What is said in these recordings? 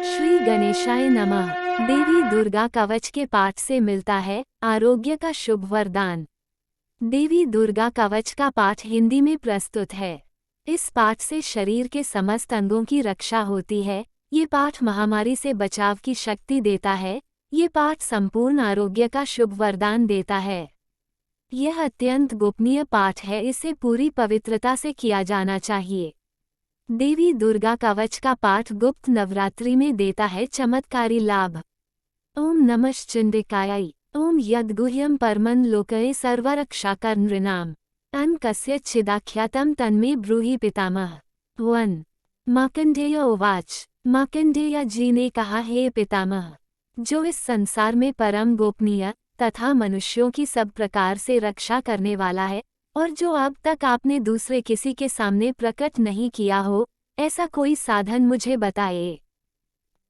श्री गणेशाय नमः। देवी दुर्गा कवच के पाठ से मिलता है आरोग्य का शुभ वरदान। देवी दुर्गा कवच का पाठ हिंदी में प्रस्तुत है। इस पाठ से शरीर के समस्त अंगों की रक्षा होती है। ये पाठ महामारी से बचाव की शक्ति देता है। ये पाठ संपूर्ण आरोग्य का शुभ वरदान देता है। यह अत्यंत गोपनीय पाठ है, इसे पूरी पवित्रता से किया जाना चाहिए। देवी दुर्गा कवच का पाठ गुप्त नवरात्रि में देता है चमत्कारी लाभ। ओम नमश्चिंदिकायै। ओम यद्गुह्यं परमं लोकये सर्वरक्षाकर नृणाम् कस्यचिदाख्यातं तन्मे ब्रूहि पितामह। 1 मार्कंडेय उवाच। मार्कंडेय जी ने कहा, हे पितामह, जो इस संसार में परम गोपनीय तथा मनुष्यों की सब प्रकार से रक्षा करने वाला है, और जो अब तक आपने दूसरे किसी के सामने प्रकट नहीं किया हो, ऐसा कोई साधन मुझे बताए।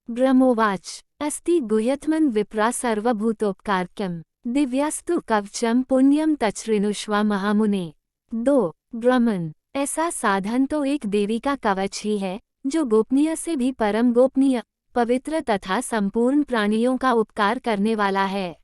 ब्रह्मोवाच। अस्ति गुह्यतमं विप्रा सर्वभूतोपकारकम् दिव्यास्तु कवचम पुण्यम तच्छृणुष्व महामुने। 2 ब्रह्मन। ऐसा साधन तो एक देवी का कवच ही है, जो गोपनीय से भी परम गोपनीय, पवित्र तथा संपूर्ण प्राणियों का उपकार करने वाला है।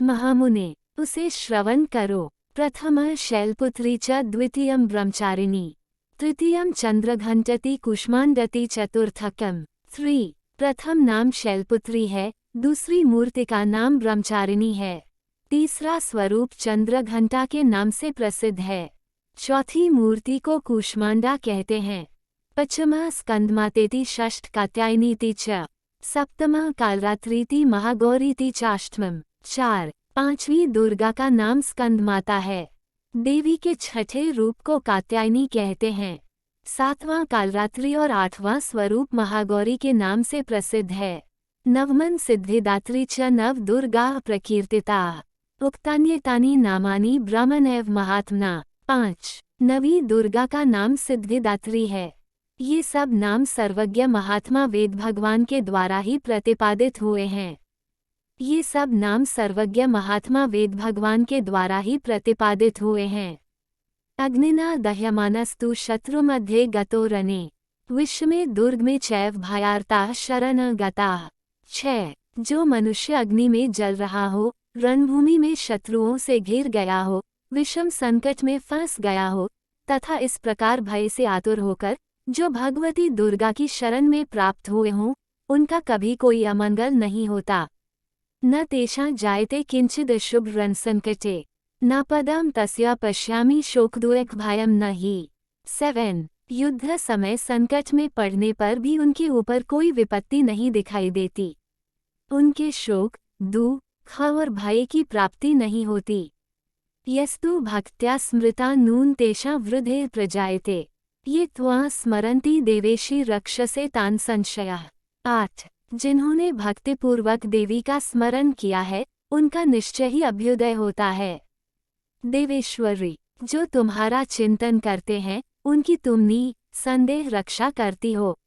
महामुने, उसे श्रवण करो। प्रथमः शैलपुत्री च द्वितीयं ब्रह्मचारिणी तृतीयं चंद्रघंटति कुष्मांडति चतुर्थकम्। 3 प्रथम नाम शैलपुत्री है, दूसरी मूर्ति का नाम ब्रह्मचारिणी है, तीसरा स्वरूप चंद्रघंटा के नाम से प्रसिद्ध है, चौथी मूर्ति को कुष्मांडा कहते हैं, पंचमः स्कंदमातेति षष्ठ कात्यायनीति च सप्तमः कालरात्रीति महागौरीति चाष्टमम्। 4 पांचवी दुर्गा का नाम स्कंदमाता है। देवी के छठे रूप को कात्यायनी कहते हैं। 7वां कालरात्रि और 8वां स्वरूप महागौरी के नाम से प्रसिद्ध है। नवमन सिद्धिदात्री च नव दुर्गा प्रकीर्तिता उक्तान्येतानि नामानि ब्रह्मणैव महात्मना। 5 नवी दुर्गा का नाम सिद्धिदात्री है। ये सब नाम सर्वज्ञ महात्मा वेद भगवान के द्वारा ही प्रतिपादित हुए हैं। ये सब नाम सर्वज्ञ महात्मा वेद भगवान के द्वारा ही प्रतिपादित हुए हैं। अग्निना दह्यमानस्तु शत्रुमध्ये गतो रणे विश्वमे दुर्ग में चैव भयार्ता शरण गता। 6 जो मनुष्य अग्नि में जल रहा हो, रणभूमि में शत्रुओं से घिर गया हो, विषम संकट में फंस गया हो, तथा इस प्रकार भय से आतुर होकर जो भगवती दुर्गा की शरण में प्राप्त हुए हों, उनका कभी कोई अमंगल नहीं होता। न तेषां जायते किंचिद शुभ रणसंकटे न पदम तस्या पश्यामि शोकदुःख भयम न ही। 7 युद्ध समय संकट में पड़ने पर भी उनके ऊपर कोई विपत्ति नहीं दिखाई देती। उनके शोक, दुःख और भय की प्राप्ति नहीं होती। यस्तु भक्त्या स्मृता नून तेषां वृद्धि प्रजायते ये त्वां स्मरन्ति देवेशी रक्षसे तान् संशयः। 8 जिन्होंने भक्तिपूर्वक देवी का स्मरण किया है, उनका निश्चय ही अभ्युदय होता है। देवेश्वरी, जो तुम्हारा चिंतन करते हैं, उनकी तुम निसंदेह रक्षा करती हो।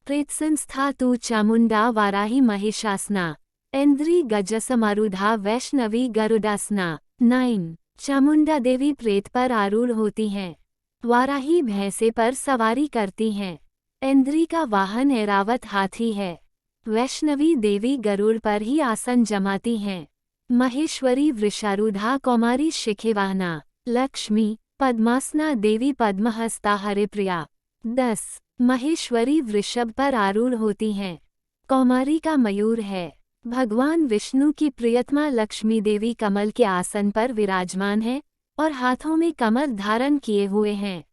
प्रेतसंस्था तु चामुंडा वाराही महिषासना इंद्री गजसमारूढ़ा वैष्णवी गरुडासना। 9 चामुंडा देवी प्रेत पर आरूढ़ होती हैं। वाराही भैंसे पर सवारी करती हैं। इंद्री का वाहन ऐरावत हाथी है। वैष्णवी देवी गरुड़ पर ही आसन जमाती हैं। महेश्वरी वृषारूढ़ा कौमारी शिखिवाहना। लक्ष्मी पद्मासना देवी पद्महस्ता हरिप्रिया। 10 महेश्वरी वृषभ पर आरूढ़ होती हैं। कौमारी का मयूर है। भगवान विष्णु की प्रियतमा लक्ष्मी देवी कमल के आसन पर विराजमान है और हाथों में कमल धारण किए हुए हैं।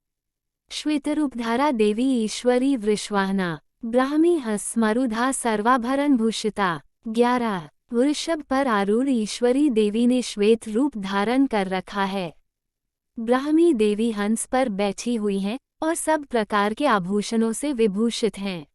श्वेतरूपधारा देवी ईश्वरी वृषवाहना। ब्राह्मी हस्मरूढ़ा सर्वाभरण भूषिता। 11 वृषभ पर आरूढ़ ईश्वरी देवी ने श्वेत रूप धारण कर रखा है। ब्राह्मी देवी हंस पर बैठी हुई हैं और सब प्रकार के आभूषणों से विभूषित हैं।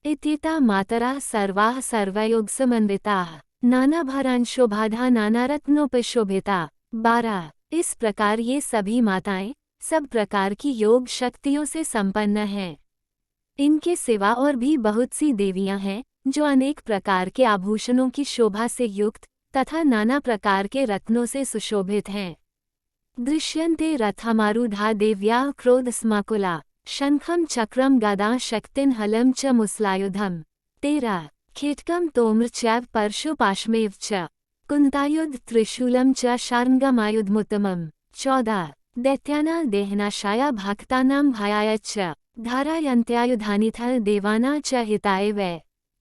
इत्येता मातरा सर्वाः सर्वयोग समन्विताः नानाभरण शोभाधा नानारत्नोपशोभिता। 12 इस प्रकार ये सभी माताएं सब प्रकार की योग शक्तियों से संपन्न हैं। इनके सिवा और भी बहुत सी देवियां हैं, जो अनेक प्रकार के आभूषणों की शोभा से युक्त तथा नाना प्रकार के रत्नों से सुशोभित हैं। दृश्यन्ते रथमारूढ़ा देव्याः क्रोधस्माकुला शंखं चक्रं गदां शक्तिं हलं च मुसलायुधम्। 13 खेटकम तोम्र चैव परशुपाशमेव च कुंतायुध त्रिशूलम च शार्ङ्गमायुधमुत्तमम्। 14 दैत्याना देहनाशाया भक्तानां भयाय च धारायन्त्यायुधानिथ देवाना च हिताय वै।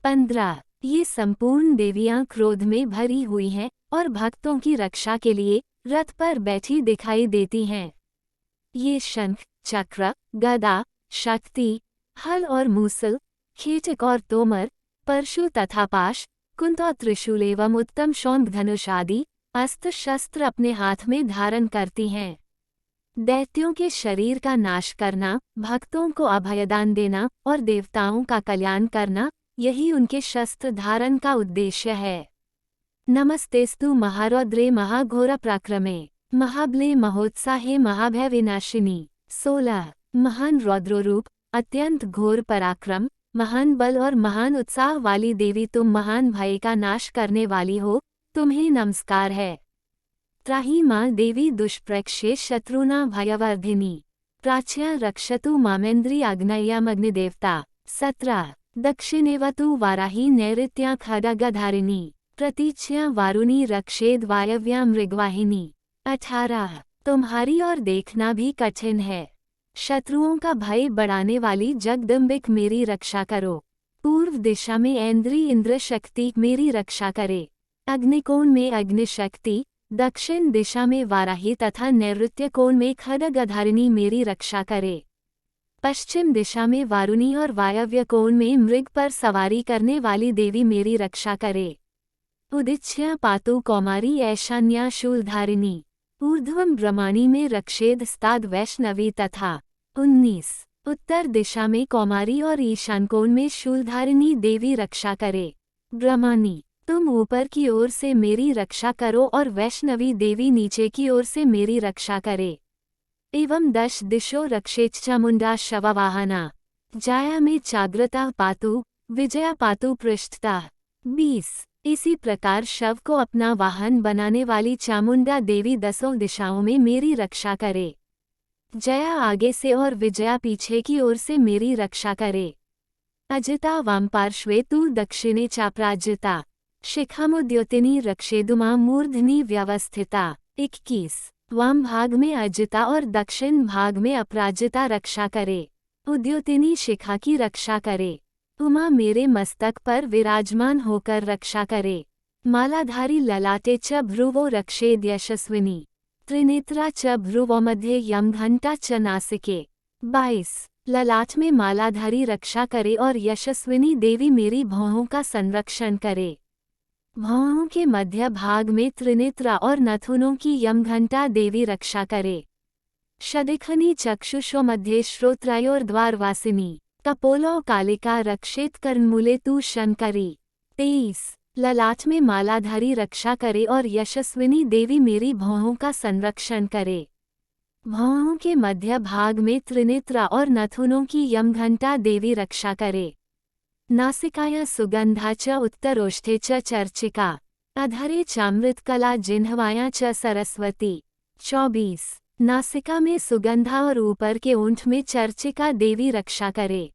15 ये संपूर्ण देवियां क्रोध में भरी हुई हैं और भक्तों की रक्षा के लिए रथ पर बैठी दिखाई देती हैं। ये शंख, चक्र, गदा, शक्ति, हल और मूसल, खेटक और तोमर, परशु तथा पाश, कुंत और त्रिशूल एवं उत्तम शौंग धनुष आदि अस्त्र शस्त्र अपने हाथ में धारण करती हैं। दैत्यों के शरीर का नाश करना, भक्तों को अभयदान देना और देवताओं का कल्याण करना, यही उनके शस्त्र धारण का उद्देश्य है। नमस्तेस्तु महारौद्रे महाघोर पराक्रमे महाबले महोत्साहे महाभय विनाशिनी। 16 महान रौद्रोरूप, अत्यंत घोर पराक्रम, महान बल और महान उत्साह वाली देवी, तुम महान भय का नाश करने वाली हो, तुम्हें नमस्कार है। त्राही मां देवी दुष्प्रक्षे शत्रुना भयवर्धिनी प्राच्या रक्षतु मामेन्द्री अग्नयमग्निदेवता। 17 दक्षिणेवतु वाराही नैऋत्या खड्गधारिणी प्रतीच्या वारुणी रक्षेद वायव्या मृगवाहिनी। 18 तुम्हारी और देखना भी कठिन है, शत्रुओं का भय बढ़ाने वाली जगदम्बिक मेरी रक्षा करो। पूर्व दिशा में ऐन्द्री इंद्र शक्ति मेरी रक्षा करे। अग्निकोण में अग्नि शक्ति, दक्षिण दिशा में वाराही तथा नैऋत्य कोण में खड्गधारिणी मेरी रक्षा करे। पश्चिम दिशा में वारुणी और वायव्य कोण में मृग पर सवारी करने वाली देवी मेरी रक्षा करे। उदिच्य पातु कौमारी ऐशान्या शूलधारिणी ऊर्ध्वम ब्रह्माणी में रक्षेद स्ताद वैष्णवी तथा। 19 उत्तर दिशा में कौमारी और ईशान कोण में शूलधारिणी देवी रक्षा करे। ब्रह्माणी तुम ऊपर की ओर से मेरी रक्षा करो और वैष्णवी देवी नीचे की ओर से मेरी रक्षा करे। एवं 10 दिशो रक्षेच चामुंडा शववाहना जाया में चाग्रता पातु विजया पातु पृष्ठता। 20 इसी प्रकार शव को अपना वाहन बनाने वाली चामुंडा देवी 10 दिशाओं में मेरी रक्षा करे। जया आगे से और विजया पीछे की ओर से मेरी रक्षा करे। अजिता वाम पार्श्वे तु दक्षिणे चाप्राजिता शिखामुद्योतिनी रक्षेदुमा मूर्धनि व्यवस्थिता। 21 वाम भाग में अजिता और दक्षिण भाग में अपराजिता रक्षा करे। उद्योतिनी शिखा की रक्षा करे। उमा मेरे मस्तक पर विराजमान होकर रक्षा करे। मालाधारी ललाटे च भ्रुवो रक्षेद यशस्विनी त्रिनेत्रा च भ्रुवो मध्ये यमघंटा च नासिके। 22 ललाट में मालाधारी रक्षा करे और यशस्विनी देवी मेरी भौहों का संरक्षण करे। भौहों के मध्य भाग में त्रिनेत्रा और नथुनों की यमघंटा देवी रक्षा करे। शदिखनी चक्षुषो मध्ये श्रोत्रायोर्द्वारवासिनी कपोलो कालिका रक्षेत कर्णमूले तु शंकरी। 23 ललाट में मालाधारी रक्षा करे और यशस्विनी देवी मेरी भौहों का संरक्षण करे। भौहों के मध्य भाग में त्रिनेत्रा और नथुनों की यमघंटा देवी रक्षा करे। नासिकाया सुगंधा च उत्तरोष्ठे च चर्चिका अधरे चामृतकला जिह्वाया च सरस्वती। 24 नासिका में सुगंधा और ऊपर के ओंठ में चर्चिका देवी रक्षा करे।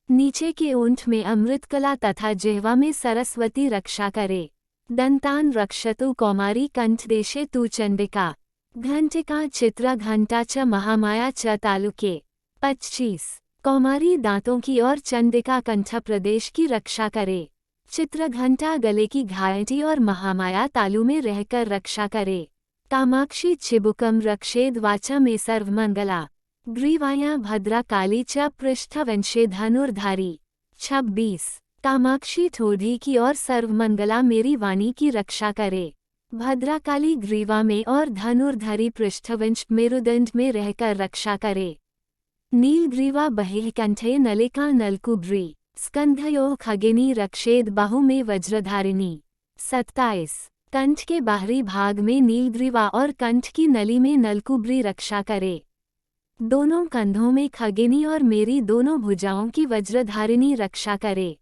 नीचे के ओंठ में अमृतकला तथा जिह्वा में सरस्वती रक्षा करे। दंतान रक्षतु कौमारी कंठदेशे तु चंडिका घंटिका चित्रा घंटा च महामाया च तालुके। 25 कौमारी दांतों की और चंडिका कंठ प्रदेश की रक्षा करे। चित्रघंटा गले की घायटी और महामाया तालु में रहकर रक्षा करे। कामाक्षी चिबुकम रक्षेद वाचा में सर्वमंगला ग्रीवाया भद्रा काली च पृष्ठवंशे धनुर्धारी। 26 कामाक्षी ठोड़ी की और सर्वमंगला मेरी वाणी की रक्षा करे। भद्राकाली ग्रीवा में और धनुर्धारी पृष्ठवंश मेरुदंड में रहकर रक्षा करे। नीलग्रीवा बहिःकंठे नलिका नलकुब्री स्कंधयो खगिनी रक्षेद बाहु में वज्रधारिणी। 27 कंठ के बाहरी भाग में नीलग्रीवा और कंठ की नली में नलकुब्री रक्षा करे। दोनों कंधों में खगिनी और मेरी दोनों भुजाओं की वज्रधारिणी रक्षा करे।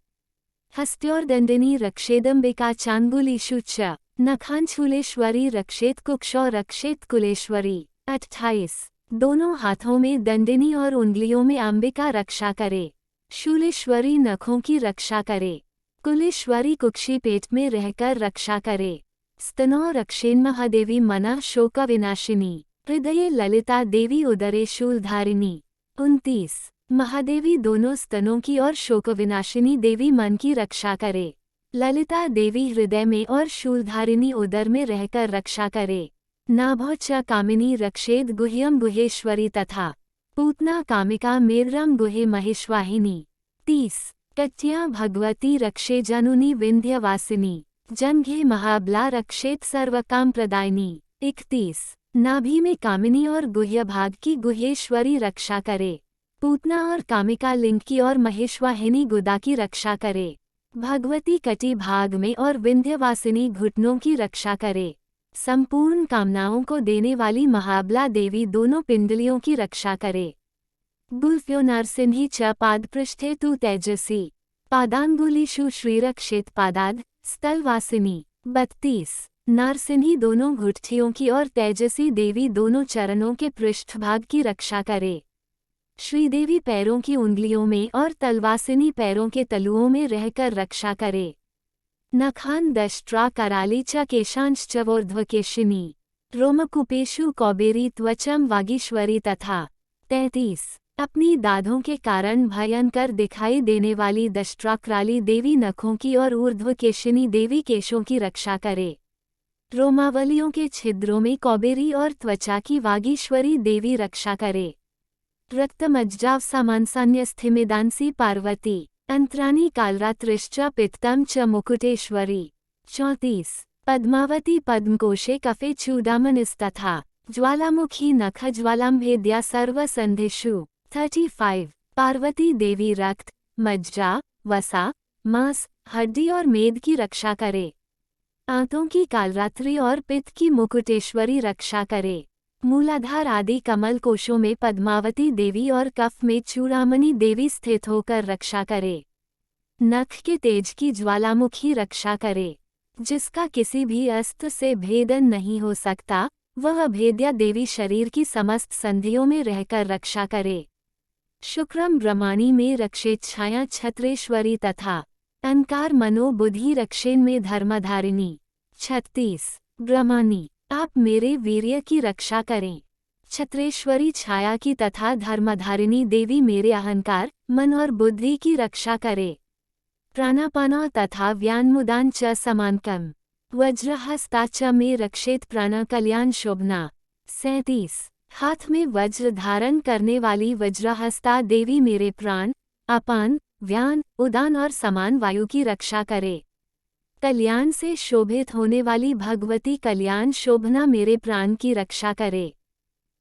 हस्त्योर्दंडिनी रक्षेदंबिका चांगुलीषु च नखांशूलेश्वरी रक्षेत कुक्षौ रक्षेत कुलेश्वरी। 28 दोनों हाथों में दंडिनी और उंगलियों में अंबिका रक्षा करे। शूलेश्वरी नखों की रक्षा करे। कुलेश्वरी कुक्षी पेट में रहकर रक्षा करे। स्तनो रक्षेन्महादेवी मना शोक विनाशिनी। हृदये ललिता देवी उदरे शूलधारिणी। 29। महादेवी दोनों स्तनों की और शोक विनाशिनी देवी मन की रक्षा करे। ललिता देवी हृदय में और शूलधारिणी उदर में रहकर रक्षा करे। नाभौ च कामिनी रक्षेद गुह्यम गुहेश्वरी तथा पूतना कामिका मेरम गुहे महेश्वाहिनी। 30। कट्या भगवती रक्षे जनुनी विंध्यवासिनी। जंघे महाबला रक्षेत सर्वकाम प्रदायिनी। 31। नाभि में कामिनी और गुह्य भाग की गुहेश्वरी रक्षा करे। पूतना और कामिका लिंग की और महेश्वाहिनी गुदा की रक्षा करे। भगवती कटी भाग में और विंध्यवासिनी घुटनों की रक्षा करे। संपूर्ण कामनाओं को देने वाली महाबला देवी दोनों पिंडलियों की रक्षा करे। गुल्फ्यो नरसिंही च पादपृष्ठे तु तेजसी। पादांगुलीषु श्रीरक्षित पादाद स्थलवासिनी। 32। नारसिंही दोनों घुटठियों की और तेजसी देवी दोनों चरणों के पृष्ठभाग की रक्षा करे। श्रीदेवी पैरों की उंगलियों में और तलवासिनी पैरों के तलुओं में रहकर रक्षा करे। नखान दष्ट्रा कराली च केशांश्च वोर्ध्वकेशिनी। रोमकूपेषु कौबेरी त्वचम वागीश्वरी तथा। 33। अपनी दाढ़ों के कारण भयंकर दिखाई देने वाली दष्ट्राक्राली देवी नखों की और ऊर्ध्वकेशिनी देवी केशों की रक्षा करे। रोमावलियों के छिद्रों में कौबेरी और त्वचा की वागीश्वरी देवी रक्षा करे। रक्तमज्जाव सामान्सान्यस्थिमिदांसी पार्वती। अंतरानी कालरात्रिश्च पित्तम च मुकुटेश्वरी। 34। पद्मावती पद्मकोशे कफे चूडामनिस्तथा ज्वालामुखी नख ज्वालाम्भेद्या सर्वसंधिषु। 35। पार्वती देवी रक्त, मज्जा, वसा, मांस, हड्डी और मेद की रक्षा करे। आंतों की कालरात्रि और पित्त की मुकुटेश्वरी रक्षा करे। मूलाधार आदि कमल कोशों में पद्मावती देवी और कफ में चूड़ामणि देवी स्थित होकर रक्षा करे। नख के तेज की ज्वालामुखी रक्षा करे। जिसका किसी भी अस्त्र से भेदन नहीं हो सकता, वह अभेद्या देवी शरीर की समस्त संधियों में रहकर रक्षा करे। शुक्रम ब्रह्माणी में रक्षेच्छाया छत्रेश्वरी तथा अहंकार मनोबुद्धि रक्षेन में धर्मधारिणी। 36। ब्रह्माणी आप मेरे वीर्य की रक्षा करें। छत्रेश्वरी छाया की तथा धर्मधारिणी देवी मेरे अहंकार, मन और बुद्धि की रक्षा करे। प्राणापाना तथा व्यान्मुदान च समानकम। वज्रहस्ता च में रक्षेत प्राण कल्याण शोभना। 37। हाथ में वज्र धारण करने वाली वज्रहस्ता देवी मेरे प्राण, अपान, व्यान, उदान और समान वायु की रक्षा करे। कल्याण से शोभित होने वाली भगवती कल्याण शोभना मेरे प्राण की रक्षा करे।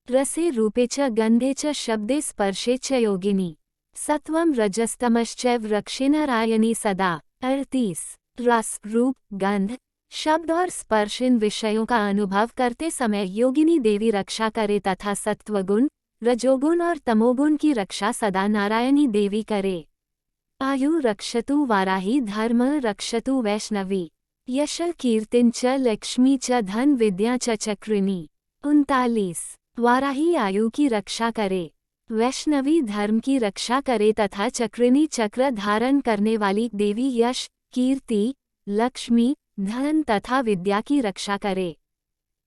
रसे रूपे च गंधे च शब्दे स्पर्शे च योगिनी। सत्वम रजस्तमश्चैव रक्षे नारायणी सदा। 38। रस, रूप, गंध, शब्द और स्पर्श इन विषयों का अनुभव करते समय योगिनी देवी रक्षा करे तथा सत्वगुण, रजोगुण और तमोगुण की रक्षा सदा नारायणी देवी करे। आयु रक्षतु वाराही धर्म रक्षतु वैष्णवी। यश कीर्तिं च लक्ष्मी च धन विद्या च चक्रिणी। 39। वाराही आयु की रक्षा करे, वैष्णवी धर्म की रक्षा करे तथा चक्रिणी चक्र धारण करने वाली देवी यश, कीर्ति, लक्ष्मी, धन तथा विद्या की रक्षा करे।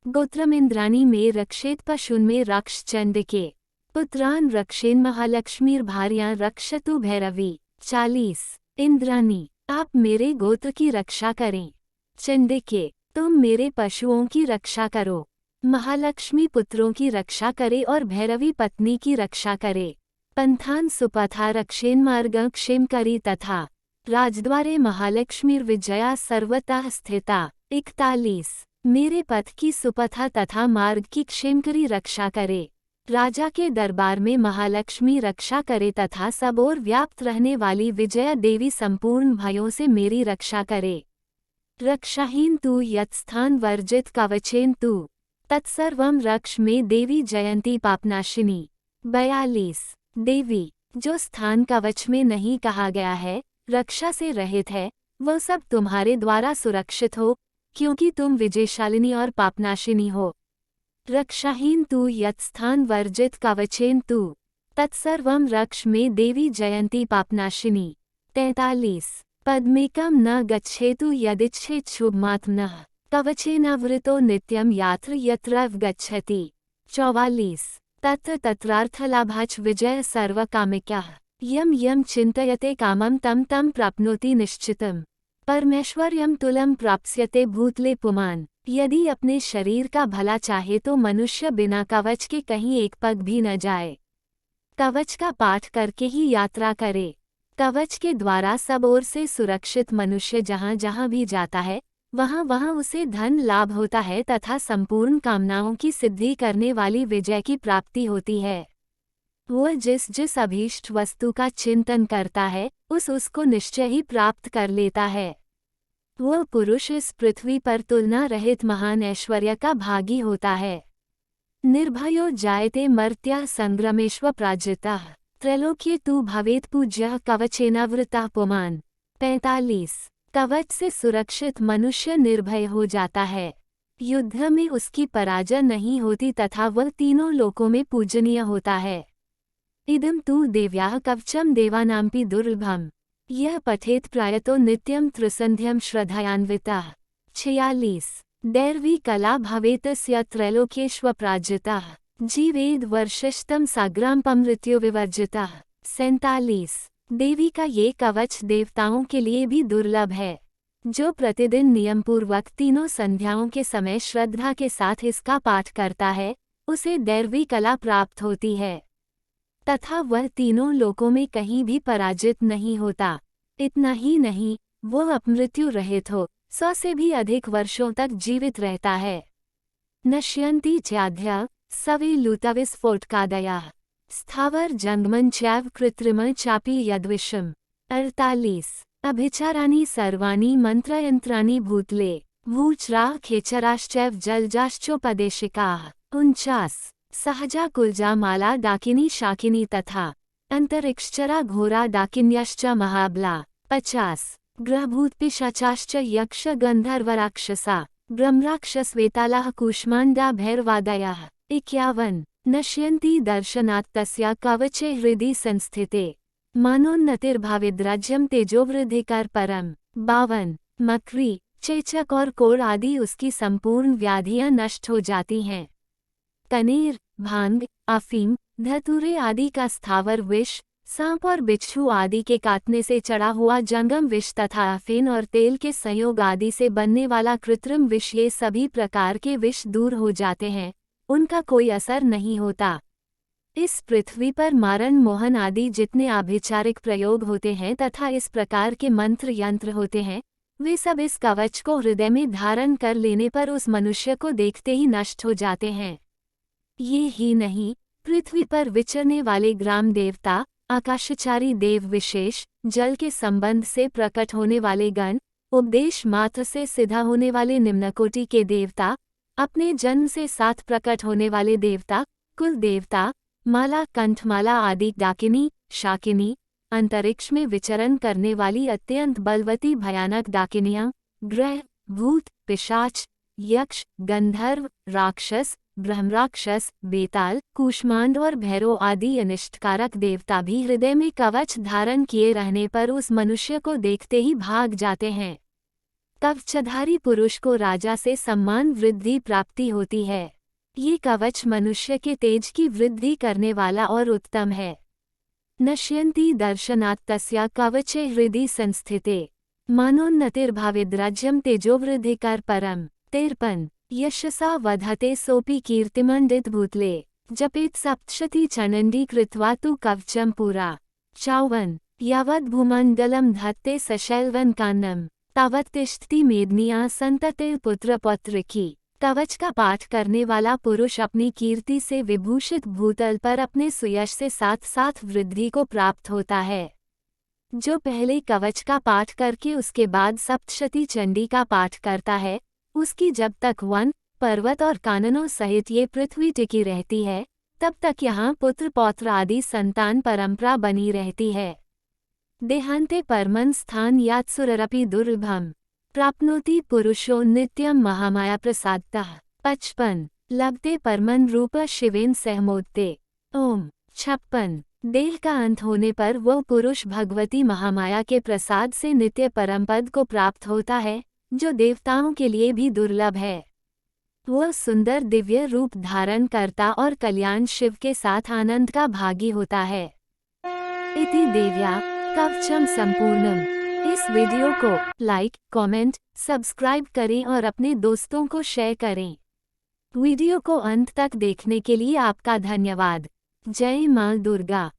गोत्रमिंद्राणी में रक्षेत पशुन में रक्ष चंडिके। पुत्रान रक्षेन महालक्ष्मीर्भार्यां रक्षतु भैरवी। 40। इंद्राणी आप मेरे गोत्र की रक्षा करें। चंडिके तुम मेरे पशुओं की रक्षा करो। महालक्ष्मी पुत्रों की रक्षा करे और भैरवी पत्नी की रक्षा करे। पंथान सुपथा रक्षेन मार्ग क्षेम करी तथा राजद्वारे महालक्ष्मीर्विजया सर्वतः स्थिता। 41। मेरे पथ की सुपथा तथा मार्ग की क्षेमकरी रक्षा करे। राजा के दरबार में महालक्ष्मी रक्षा करे तथा सब ओर व्याप्त रहने वाली विजया देवी संपूर्ण भयों से मेरी रक्षा करे। रक्षाहीन तू यत्स्थान वर्जित कवचेन तू तत्सर्वम रक्ष में देवी जयंती पापनाशिनी। 42। देवी जो स्थान कवच में नहीं कहा गया है, रक्षा से रहित है, वह सब तुम्हारे द्वारा सुरक्षित हो, क्योंकि तुम विजयशालिनी और पापनाशिनी हो। रक्षाहीन तू यत्स्थान वर्जित कवचेन तू तत्सर्वम रक्ष में देवी जयंती पापनाशिनी। 43। पद्मेकं न गच्छेतु यदिच्छेत् शुभमात्मनः कवचेनावृतो नित्यं यात्र यत्र गच्छति। 44 तत्र तत्रार्थलाभाच विजय सर्वकामिकः यम यम चिंतयते कामं तम तम प्राप्नोति निश्चितम्। परमेश्वर्यं तुलं प्राप्स्यते भूतले पुमान्। यदि अपने शरीर का भला चाहे तो मनुष्य बिना कवच के कहीं एक पग भी न जाए। कवच का पाठ करके ही यात्रा करे। कवच के द्वारा सब ओर से सुरक्षित मनुष्य जहाँ जहाँ भी जाता है वहाँ वहाँ उसे धन लाभ होता है तथा संपूर्ण कामनाओं की सिद्धि करने वाली विजय की प्राप्ति होती है। वह जिस जिस अभीष्ट वस्तु का चिंतन करता है उसको निश्चय ही प्राप्त कर लेता है। वह पुरुष इस पृथ्वी पर तुलना रहित महान ऐश्वर्य का भागी होता है। निर्भयो जायते मर्त्याः संग्रमेष्व प्राजिताः त्रैलोक्ये तु भवेत् पूज्यः कवचेनावृतः पुमान्। 45 कवच से सुरक्षित मनुष्य निर्भय हो जाता है। युद्ध में उसकी पराजय नहीं होती तथा वह तीनों लोकों में पूजनीय होता है। इदं तु देव्याः कवचम देवानांपि दुर्लभम् यह पठेत प्रायतो नित्यं त्रिसंध्यं श्रद्धयान्वितः। 46 दैर्वी कला भवेतस्य त्रैलोक्येष्वपराजितः जीवेद वर्षिष्टम साग्रामपमृत्यो विवर्जितः। 47 देवी का ये कवच देवताओं के लिए भी दुर्लभ है। जो प्रतिदिन नियमपूर्वक तीनों संध्याओं के समय श्रद्धा के साथ इसका पाठ करता है उसे दैवी कला प्राप्त होती है तथा वह तीनों लोकों में कहीं भी पराजित नहीं होता। इतना ही नहीं वह अपमृत्यु रहित हो 100 से भी अधिक वर्षों तक जीवित रहता है। नश्यन्ति चाध्या सवे लुतविस्फोटकादयाः स्थावर जंगमं चैव कृत्रिमं चापि यद्विषम्। 48 अभिचाराणि सर्वाणि मंत्रयंत्राणि भूतले भूचराः खेचराश्चैव जलजाश्चोपदेशिकाः। 49 सहजा कुलजा माला डाकिनी शाकिनी तथा अंतरिक्षचरा घोरा डाकिन्यश्च महाबला। 50 ग्रहभूत पिशाचाश्च यक्ष गंधर्वराक्षसा ब्रह्मराक्षसवेतालाः कूष्मांडा भैरवादयः। 51 नश्यन्ति दर्शनात् तस्या कवचे हृदि संस्थिते मानोन्नतिर्भाविद्राज्यं तेजोवृद्धिकर परम। 52 मकरी चेचक और कोढ़ आदि उसकी संपूर्ण व्याधियां नष्ट हो जाती हैं। कनेर भांग अफीम धतूरे आदि का स्थावर विष सांप और बिच्छू आदि के काटने से चढ़ा हुआ जंगम विष तथा अफीन और तेल के संयोग आदि से बनने वाला कृत्रिम विष ये सभी प्रकार के विष दूर हो जाते हैं उनका कोई असर नहीं होता। इस पृथ्वी पर मारण मोहन आदि जितने आभिचारिक प्रयोग होते हैं तथा इस प्रकार के मंत्र यंत्र होते हैं वे सब इस कवच को हृदय में धारण कर लेने पर उस मनुष्य को देखते ही नष्ट हो जाते हैं। ये ही नहीं पृथ्वी पर विचरने वाले ग्राम देवता आकाशचारी देव विशेष जल के संबंध से प्रकट होने वाले गण उपदेश मात्र से सिद्ध होने वाले निम्नकोटि के देवता अपने जन्म से साथ प्रकट होने वाले देवता कुल देवता माला कंठमाला आदि डाकिनी शाकिनी अंतरिक्ष में विचरण करने वाली अत्यंत बलवती भयानक डाकिनियां ग्रह भूत पिशाच यक्ष गंधर्व राक्षस ब्रह्मराक्षस बेताल कूष्मांड और भैरव आदि अनिष्टकारक देवता भी हृदय में कवच धारण किए रहने पर उस मनुष्य को देखते ही भाग जाते हैं। कवचधारी पुरुष को राजा से सम्मान वृद्धि प्राप्ति होती है। ये कवच मनुष्य के तेज की वृद्धि करने वाला और उत्तम है। नश्यन्ति दर्शनात् तस्या कवचे हृदि संस्थिते मानोन्नतिर्भाविद्राज्यं तेजोवृद्धिकर परम। 53 यशसा वधते सोपि कीर्तिमंडित भूतले जपेत सप्तशती चंडी कृत्वा तु कवचम पुरा। 54 यावद् भूमंडलम धत्ते सशैलवन कान्नम तावत् तिष्ठति मेदनिया संतते पुत्र पौत्रिकी। कवच का पाठ करने वाला पुरुष अपनी कीर्ति से विभूषित भूतल पर अपने सुयश से साथ साथ वृद्धि को प्राप्त होता है। जो पहले कवच का पाठ करके उसके बाद सप्तशती चंडी का पाठ करता है उसकी जब तक वन पर्वत और काननों सहित ये पृथ्वी टिकी रहती है तब तक यहाँ पुत्र पौत्र आदि संतान परंपरा बनी रहती है। देहांते परमं स्थान यात्सुररपि दुर्लभम प्राप्नोति पुरुषो नित्यं महामाया प्रसादतः। 55 लभते परमं रूप शिवेन सहमोदते। ओम। 56 देह का अंत होने पर वह पुरुष भगवती महामाया के प्रसाद से नित्य परमपद को प्राप्त होता है, जो देवताओं के लिए भी दुर्लभ है। वह सुंदर दिव्य रूप धारण करता और कल्याण शिव के साथ आनंद का भागी होता है। इति देव्या कवचम संपूर्णम। इस वीडियो को लाइक, कमेंट, सब्सक्राइब करें और अपने दोस्तों को शेयर करें। वीडियो को अंत तक देखने के लिए आपका धन्यवाद। जय मां दुर्गा।